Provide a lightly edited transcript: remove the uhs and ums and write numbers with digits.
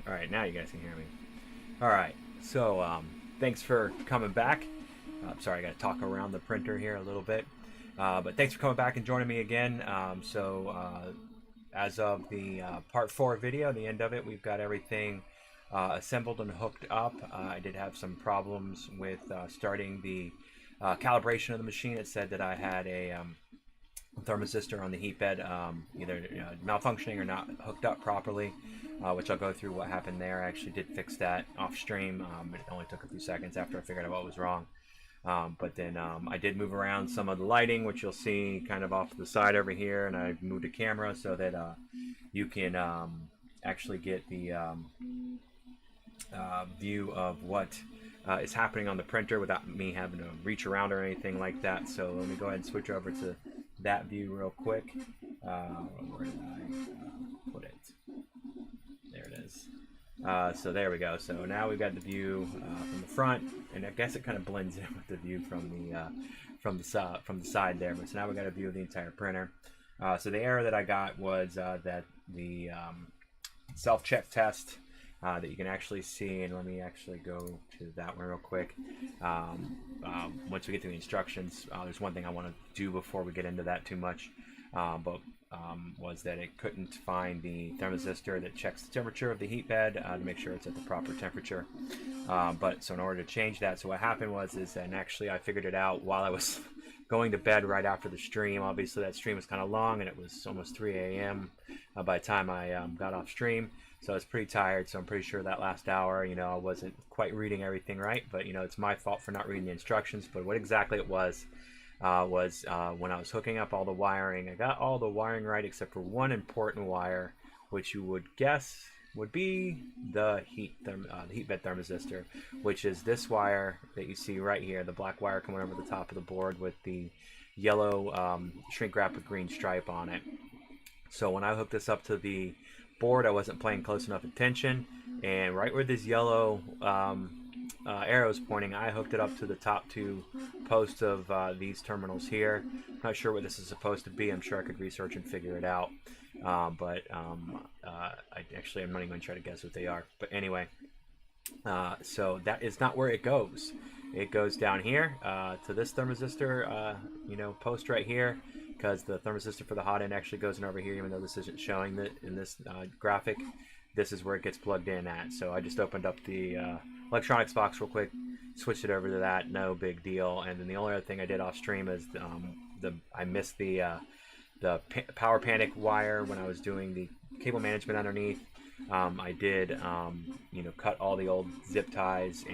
All right, now you guys can hear me. All right, so thanks for coming back. Sorry, I got to talk around the printer here a little bit. But thanks for coming back and joining me again. As of the part 4 video, the end of it, we've got everything assembled and hooked up. I did have some problems with starting the calibration of the machine. It said that I had a thermistor on the heat bed either malfunctioning or not hooked up properly, which I'll go through what happened there. I actually did fix that off stream. It only took a few seconds after I figured out what was wrong. But then I did move around some of the lighting, which you'll see kind of off to the side over here, and I moved a camera so that you can actually get the view of what is happening on the printer without me having to reach around or anything like that. So let me go ahead and switch over to that view real quick. Where did I put it? There it is. So there we go. So now we've got the view from the front, and I guess it kind of blends in with the view from the side there. But so now we got a view of the entire printer. So the error that I got was that the self-check test that you can actually see, and let me actually go to that one real quick. Once we get to the instructions, there's one thing I want to do before we get into that too much, was that it couldn't find the thermistor that checks the temperature of the heat bed to make sure it's at the proper temperature. But so in order to change that, so what happened was and actually I figured it out while I was going to bed right after the stream. Obviously that stream was kind of long, and it was almost 3 a.m. By the time I got off stream. So I was pretty tired, so I'm pretty sure that last hour, I wasn't quite reading everything right, but it's my fault for not reading the instructions. But what exactly it was when I was hooking up all the wiring, I got all the wiring right except for one important wire, which you would guess would be the heat bed thermistor, which is this wire that you see right here, the black wire coming over the top of the board with the yellow shrink wrap with green stripe on it. So when I hooked this up to the board, I wasn't paying close enough attention, and right where this yellow arrow is pointing, I hooked it up to the top 2 posts of these terminals here. I'm not sure what this is supposed to be. I'm sure I could research and figure it out, I'm not even going to try to guess what they are. But anyway, so that is not where it goes. It goes down here to this thermistor, post right here, because the thermistor for the hot end actually goes in over here, even though this isn't showing that in this graphic. This is where it gets plugged in at. So I just opened up the electronics box real quick, switched it over to that, no big deal. And then the only other thing I did off stream is I missed the power panic wire when I was doing the cable management underneath. I did cut all the old zip ties